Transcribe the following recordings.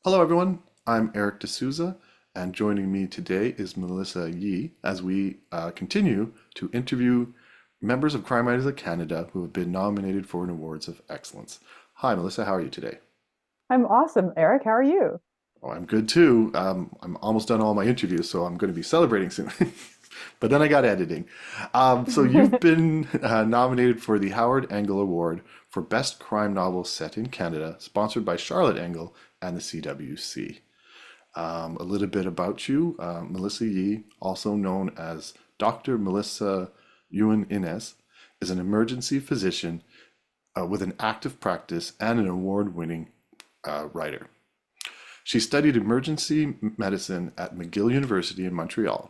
Hello, everyone. I'm Eric D'Souza, and joining me today is Melissa Yee as we continue to interview members of Crime Writers of Canada who have been nominated for an Awards of Excellence. Hi, Melissa. How are you today? I'm awesome, Eric. How are you? Oh, I'm good too. I'm almost done all my interviews, so I'm going to be celebrating soon. But then I got editing. So you've been nominated for the Howard Engel Award for Best Crime Novel Set in Canada, sponsored by Charlotte Engel and the CWC. A little bit about you. Melissa Yee, also known as Dr. Melissa Yuan-Innes, is an emergency physician with an active practice and an award-winning writer. She studied emergency medicine at McGill University in Montreal.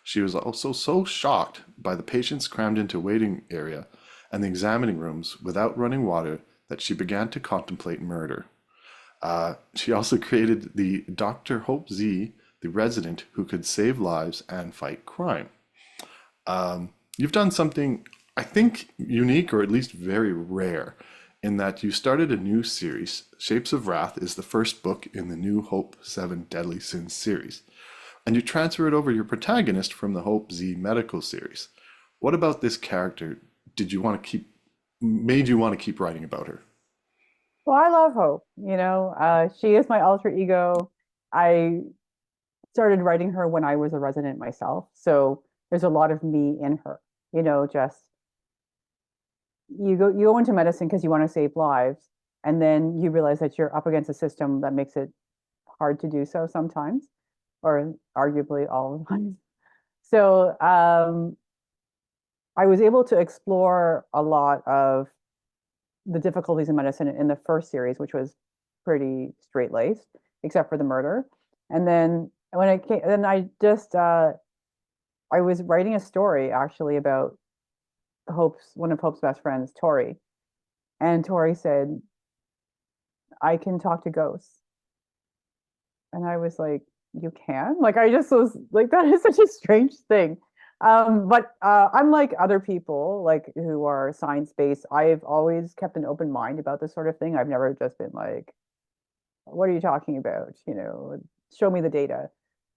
She was also so shocked by the patients crammed into waiting area and the examining rooms without running water that she began to contemplate murder. She also created the Dr. Hope Z, the resident who could save lives and fight crime. You've done something, I think, unique or at least very rare in that you started a new series. Shapes of Wrath is the first book in the new Hope 7 Deadly Sins series. And you transferred over your protagonist from the Hope Z medical series. What about this character did you want to keep, made you want to keep writing about her? Well, I love Hope. She is my alter ego. I started writing her when I was a resident myself, so there's a lot of me in her. Just you go into medicine because you want to save lives, and then you realize that you're up against a system that makes it hard to do so sometimes, or arguably all the times. So I was able to explore a lot of the difficulties in medicine in the first series, which was pretty straight laced, except for the murder. And then when I came, then I just I was writing a story actually about Hope's one of Hope's best friends, Tori, and Tori said, "I can talk to ghosts," and I was like, "You can?" Like I just was like, that is such a strange thing. But unlike other people like who are science based, I've always kept an open mind about this sort of thing. I've never just been like, what are you talking about? Show me the data.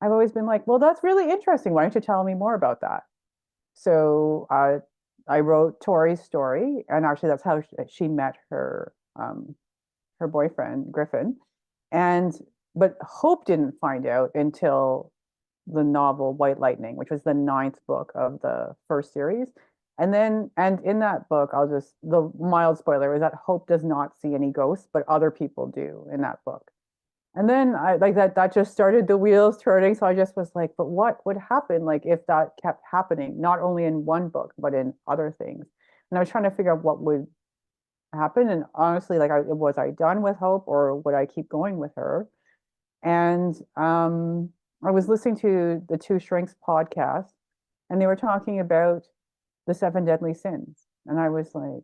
I've always been like, well, that's really interesting. Why don't you tell me more about that? So I wrote Tori's story, and actually that's how she met her boyfriend Griffin. And but Hope didn't find out until the novel White Lightning, which was the ninth book of the first series. And in that book, the mild spoiler is that Hope does not see any ghosts, but other people do in that book. And then I like that just started the wheels turning. So I just was like, but what would happen like if that kept happening, not only in one book, but in other things? And I was trying to figure out what would happen. And honestly, like was I done with Hope or would I keep going with her? And I was listening to the Two Shrinks podcast, and they were talking about the seven deadly sins. And I was like,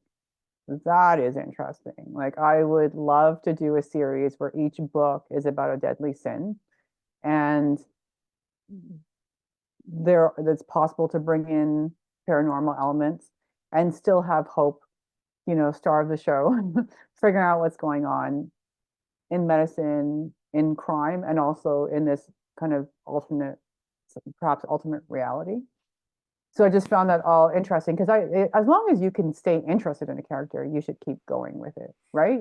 that is interesting. Like, I would love to do a series where each book is about a deadly sin. And it's possible to bring in paranormal elements and still have Hope, star of the show, figuring out what's going on in medicine, in crime, and also in this kind of alternate, perhaps ultimate reality. So I just found that all interesting because as long as you can stay interested in a character, you should keep going with it, right?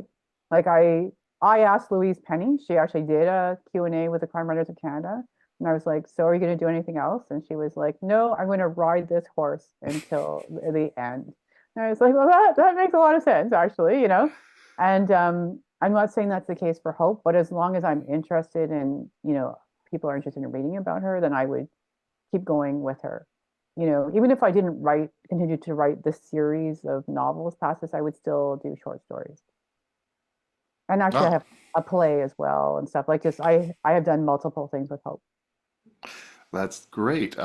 Like I asked Louise Penny, she actually did a Q&A with the Crime Writers of Canada, and I was like, so are you going to do anything else? And she was like, no, I'm going to ride this horse until the end. And I was like, well, that makes a lot of sense, actually. And I'm not saying that's the case for Hope, but as long as I'm interested in, people are interested in reading about her, then I would keep going with her. Even if I didn't continue to write this series of novels past this, I would still do short stories. And actually, I Oh, have a play as well and stuff like just I have done multiple things with Hope. that's great.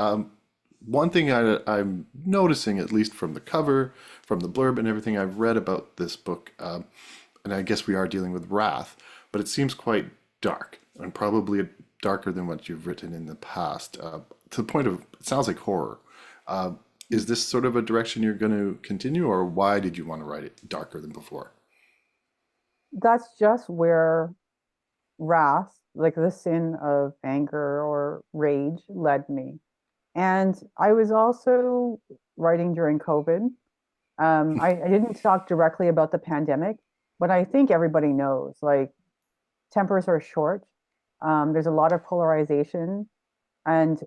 One thing I'm noticing, at least from the cover, from the blurb, and everything I've read about this book, and I guess we are dealing with wrath, but it seems quite dark and probably darker than what you've written in the past, to the point of it sounds like horror. Uh, is this sort of a direction you're going to continue, or why did you want to write it darker than before? That's just where wrath like the sin of anger or rage led me. And I was also writing during COVID. I didn't talk directly about the pandemic, but I think everybody knows like tempers are short. There's a lot of polarization, and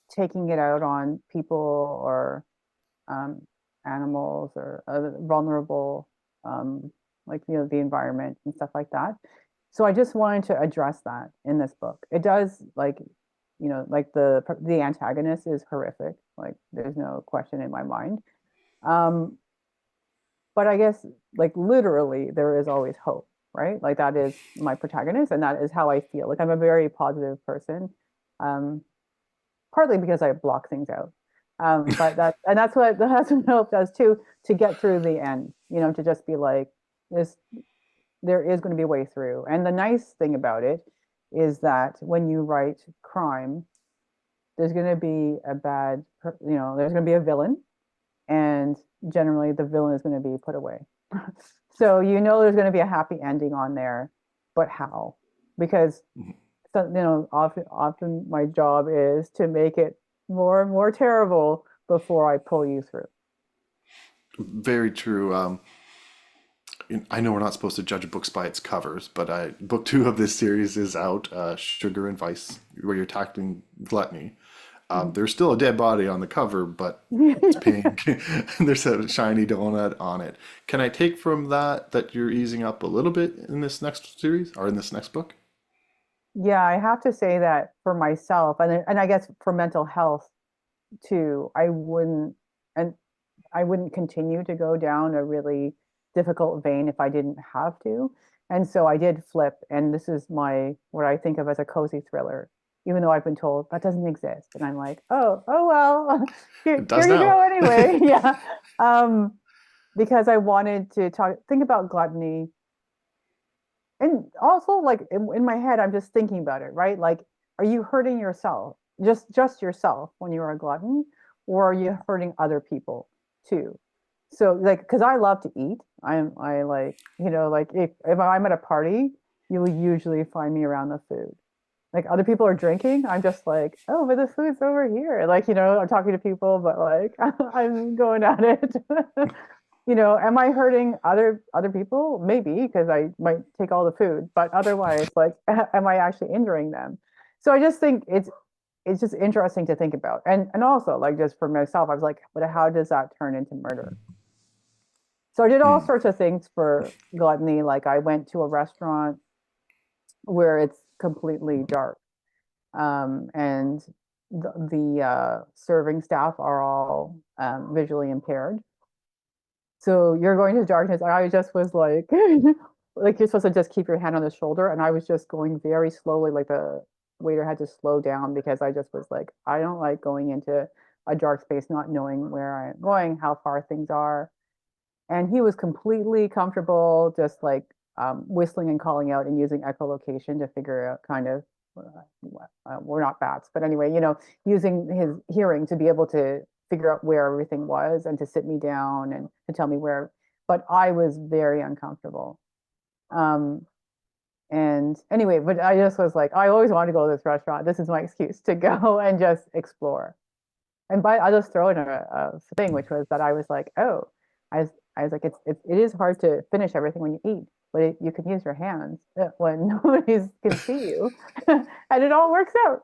taking it out on people or um, animals or other vulnerable, like the environment and stuff like that. So I just wanted to address that in this book. It does like, like the antagonist is horrific. Like there's no question in my mind. Um, but I guess like literally there is always hope, right? Like that is my protagonist, and that is how I feel. Like I'm a very positive person. Um, Partly because I block things out. But that's what hope does too, to get through the end, to just be like, this, there is going to be a way through. And the nice thing about it is that when you write crime, there's going to be there's going to be a villain, and generally the villain is going to be put away. So there's going to be a happy ending on there, but how? Because so, often my job is to make it more and more terrible before I pull you through. Very true. I know we're not supposed to judge books by its covers, but book two of this series is out, Sugar and Vice, where you're tackling gluttony. There's still a dead body on the cover, but it's pink. And there's a shiny donut on it. Can I take from that that you're easing up a little bit in this next series or in this next book? Yeah, I have to say that for myself, and I guess for mental health too, and I wouldn't continue to go down a really difficult vein if I didn't have to. And so I did flip, and this is what I think of as a cozy thriller, even though I've been told that doesn't exist. And I'm like, oh well, It here does you now. go anyway. Yeah. Um, because I wanted to think about gluttony, and also like in my head, I'm just thinking about it, right? Like, are you hurting yourself, just yourself when you're a glutton, or are you hurting other people too? So like, because I love to eat, I like, like if I'm at a party, you will usually find me around the food. Like other people are drinking, I'm just like, oh, but the food's over here. Like, I'm talking to people, but like I'm going at it. Am I hurting other people? Maybe because I might take all the food, but otherwise, like, am I actually injuring them? So I just think it's just interesting to think about, and also like just for myself, I was like, but how does that turn into murder? So I did all Hmm. sorts of things for gluttony. Like I went to a restaurant where it's completely dark, and the serving staff are all visually impaired. So you're going to darkness. I just was like, like you're supposed to just keep your hand on the shoulder. And I was just going very slowly, like the waiter had to slow down because I just was like, I don't like going into a dark space, not knowing where I'm going, how far things are. And he was completely comfortable, just like whistling and calling out and using echolocation to figure out kind of, we're not bats, but anyway, using his hearing to be able to figure out where everything was and to sit me down and to tell me where. But I was very uncomfortable. Um, and anyway, but I just was like, I always wanted to go to this restaurant. This is my excuse to go and just explore. And I'll just throw in a thing, which was that I was like, oh, I was like, it is hard to finish everything when you eat, but you can use your hands when nobody can see you, and it all works out.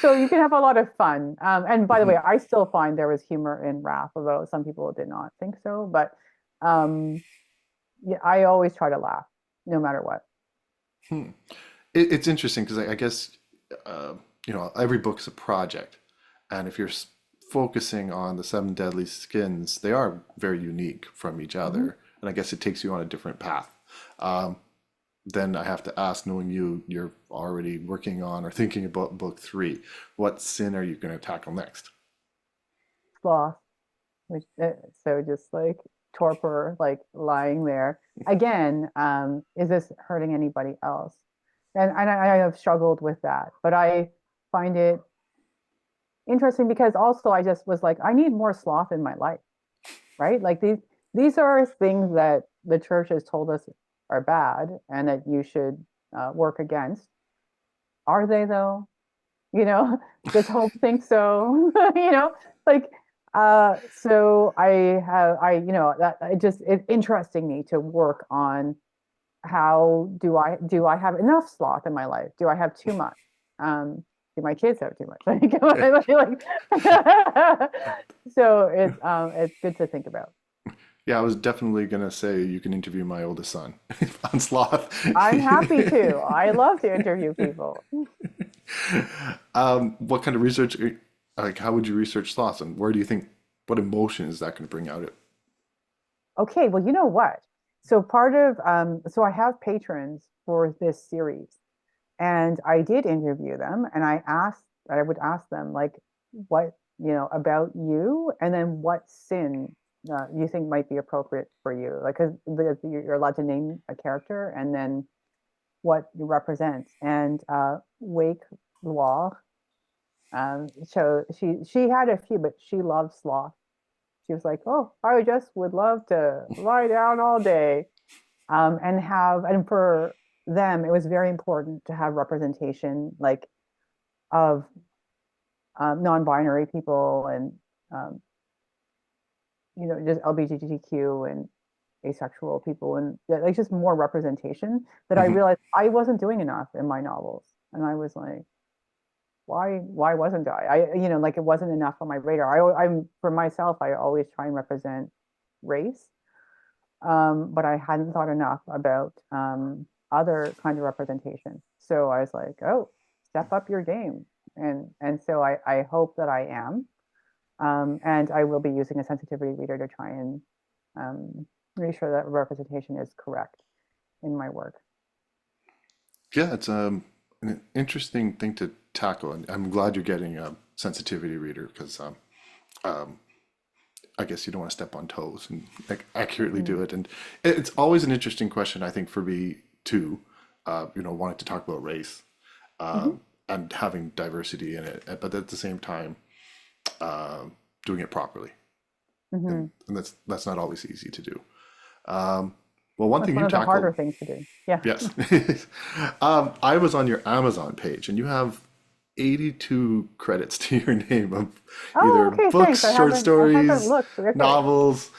So you can have a lot of fun. And by the way, I still find there was humor in Wrath, although some people did not think so. But um, yeah, I always try to laugh, no matter what. Hmm. It's interesting because I guess uh, every book's a project, and if you're focusing on the seven deadly skins, they are very unique from each Mhm. other, and I guess it takes you on a different path. Um, then I have to ask, knowing you're already working on or thinking about book three, what sin are you going to tackle next? Sloth, which so just like torpor, like lying there again. Is this hurting anybody else? And I have struggled with that, but I find it interesting because also I just was like, I need more sloth in my life, right? Like these are things that the church has told us are bad and that you should. work against. Are they though? You know, does Hope think so? You know, like so that it's interesting me to work on how do I have enough sloth in my life? Do I have too much? Do my kids have too much? So it's good to think about. Yeah, I was definitely gonna say you can interview my oldest son on sloth. I'm happy to. I love to interview people. What kind of research, like, how would you research sloths, and where do you think, what emotion is that going to bring out? It? Okay, well, you know what? So part of so I have patrons for this series, and I did interview them, and I would ask them like, what about you, and then what sin you think might be appropriate for you, like because you're allowed to name a character, and then what you represent, and Wake Law. So she had a few, but she loved sloth. She was like, "Oh, I just would love to lie down all day." And for them, it was very important to have representation, like of non-binary people and um, just LGBTQ and asexual people, and like just more representation that I Hmm. realized I wasn't doing enough in my novels, and I was like, why wasn't like it wasn't enough on my radar. I'm for myself, I always try and represent race, but I hadn't thought enough about other kind of representation. So I was like, oh, step up your game. And so I hope that I am. And I will be using a sensitivity reader to try and make sure that representation is correct in my work. Yeah, it's an interesting thing to tackle, and I'm glad you're getting a sensitivity reader because um, I guess you don't want to step on toes and like accurately Mm-hmm. do it. And it's always an interesting question, I think, for me too. Wanting to talk about race Mm-hmm. and having diversity in it, but at the same time, doing it properly, Mm-hmm. and that's not always easy to do. Well, one That's thing one you of the tackle, harder things to do. Yeah. yes, I was on your Amazon page, and you have 82 credits to your name of Oh, either okay, books, thanks. short I haven't stories, looked. Okay. novels,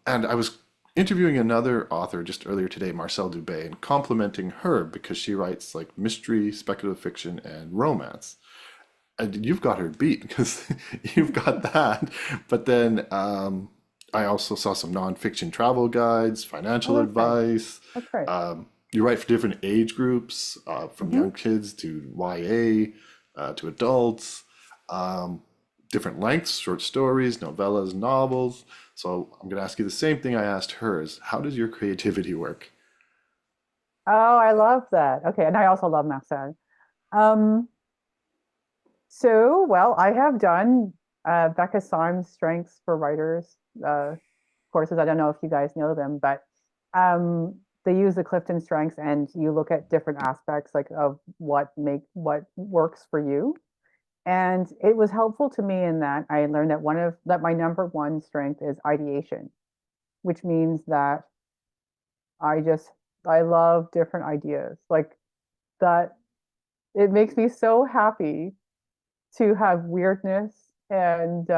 and I was interviewing another author just earlier today, Marcel Dubé, and complimenting her because she writes like mystery, speculative fiction, and romance. And you've got her beat because you've got that. But then I also saw some nonfiction travel guides, Oh, financial that's great. advice. That's great. You write for different age groups, from Hmm. young kids to YA, to adults, um, different lengths, short stories, novellas, novels. So I'm going to ask you the same thing I asked her: is how does your creativity work? Oh, I love that. Okay, and I also love Marcel. Um, well, I have done Becca Syme's Strengths for Writers courses. I don't know if you guys know them, but they use the Clifton Strengths, and you look at different aspects like of what works for you. And it was helpful to me in that I learned that my number one strength is ideation, which means that I just I love different ideas. Like that it makes me so happy to have weirdness and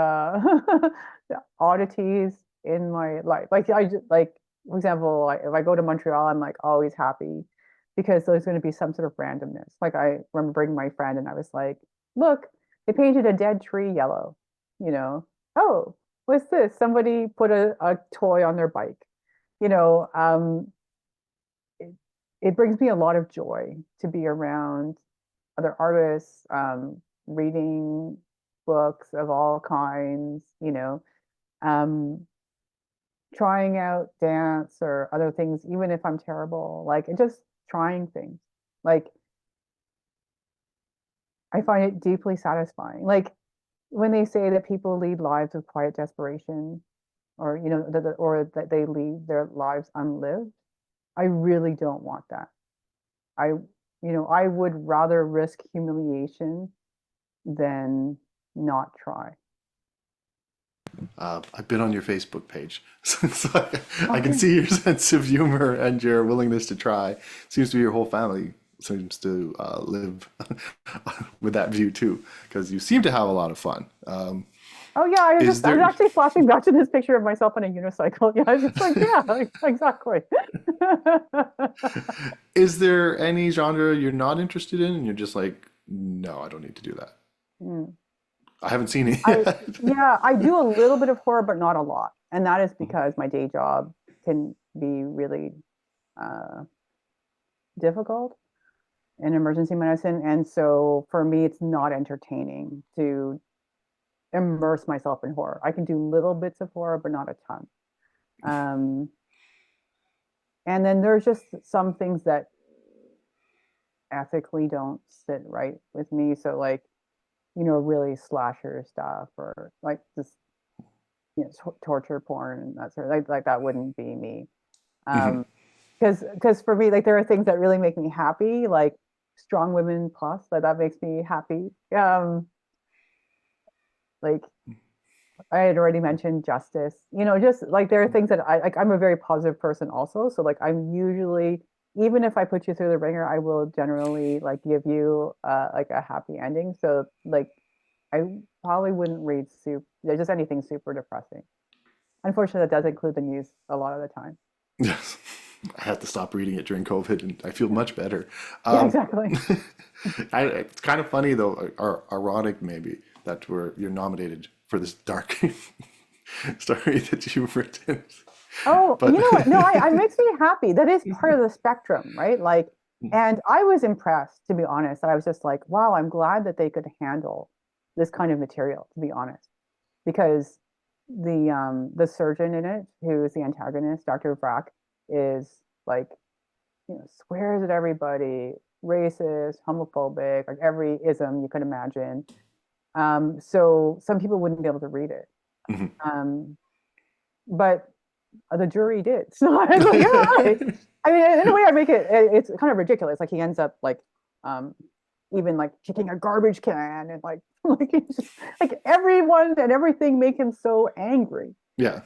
oddities in my life. Like I just like, for example, like if I go to Montreal, I'm like always happy because there's going to be some sort of randomness. Like I remember bringing my friend and I was like, look, they painted a dead tree yellow, you know. Oh, what's this? Somebody put a toy on their bike. You know, it, it brings me a lot of joy to be around other artists, reading books of all kinds, um, trying out dance or other things, even if I'm terrible, like just trying things. Like I find it deeply satisfying. Like when they say that people lead lives of quiet desperation, or or that they leave their lives unlived, I really don't want that. I would rather risk humiliation than not try. I've been on your Facebook page, so I can Okay. see your sense of humor and your willingness to try. Seems to be your whole family seems to live with that view too, because you seem to have a lot of fun. Oh yeah, Is I was there actually flashing back to this picture of myself on a unicycle. Yeah, I was just like, yeah, exactly. is there any genre you're not interested in, and you're just like, no, I don't need to do that. Mm. I haven't seen it I yet. Yeah, I do a little bit of horror, but not a lot. And that is because my day job can be really uh, difficult in emergency medicine. And so for me, it's not entertaining to immerse myself in horror. I can do little bits of horror, but not a ton. Um, and then there's just some things that ethically don't sit right with me. So like, really slasher stuff or like just torture porn and that sort of like that wouldn't be me. Mhm. Um, because for me, like there are things that really make me happy, like strong women plus that makes me happy. Like I had already mentioned justice, just like there are things that I like. I'm a very positive person also, so like I'm usually, even if I put you through the ringer, I will generally like give you like a happy ending. So like I probably wouldn't read just anything super depressing. Unfortunately, that does include the news a lot of the time. Yes, I had to stop reading it during COVID, and I feel much better. Yeah, Um, exactly. it's kind of funny though, or ironic maybe, that you're nominated for this dark story that you've written. Oh, you But know what? No, it makes me happy. That is part of the spectrum, right? Like, and I was impressed, to be honest. I was just like, wow, I'm glad that they could handle this kind of material, to be honest, because the surgeon in it, who is the antagonist, Dr. Vrack, is like, swears at everybody, racist, homophobic, like every ism you could imagine. So some people wouldn't be able to read it. Mhm. Um, but the jury did. So I was like, all right. I mean, in a way, I make it's kind of ridiculous. Like he ends up like, um, even like kicking a garbage can and like, like he's just like everyone and everything make him so angry. Yeah.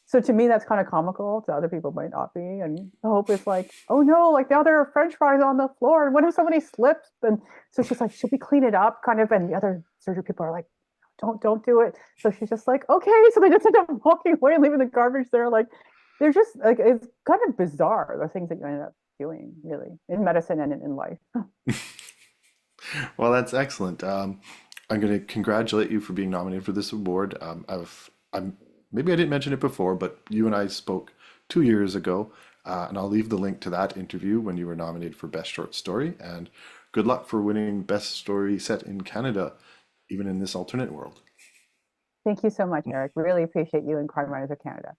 So to me, that's kind of comical. To other people, might not be. And the hope is like, oh no, like now there are French fries on the floor, and what if somebody slips? And so she's like, should we clean it up? Kind of. And the other surgery people are like, don't do it. So she's just like, okay. So they just end up walking away and leaving the garbage there. Like they're just like it's kind of bizarre the things that you end up doing, really, in medicine and in life. Well, that's excellent. I'm going to congratulate you for being nominated for this award. I'm maybe I didn't mention it before, but you and I spoke 2 years ago, and I'll leave the link to that interview when you were nominated for Best Short Story. And good luck for winning Best Story Set in Canada, even in this alternate world. Thank you so much, Eric. Really appreciate you and Crime Writers of Canada.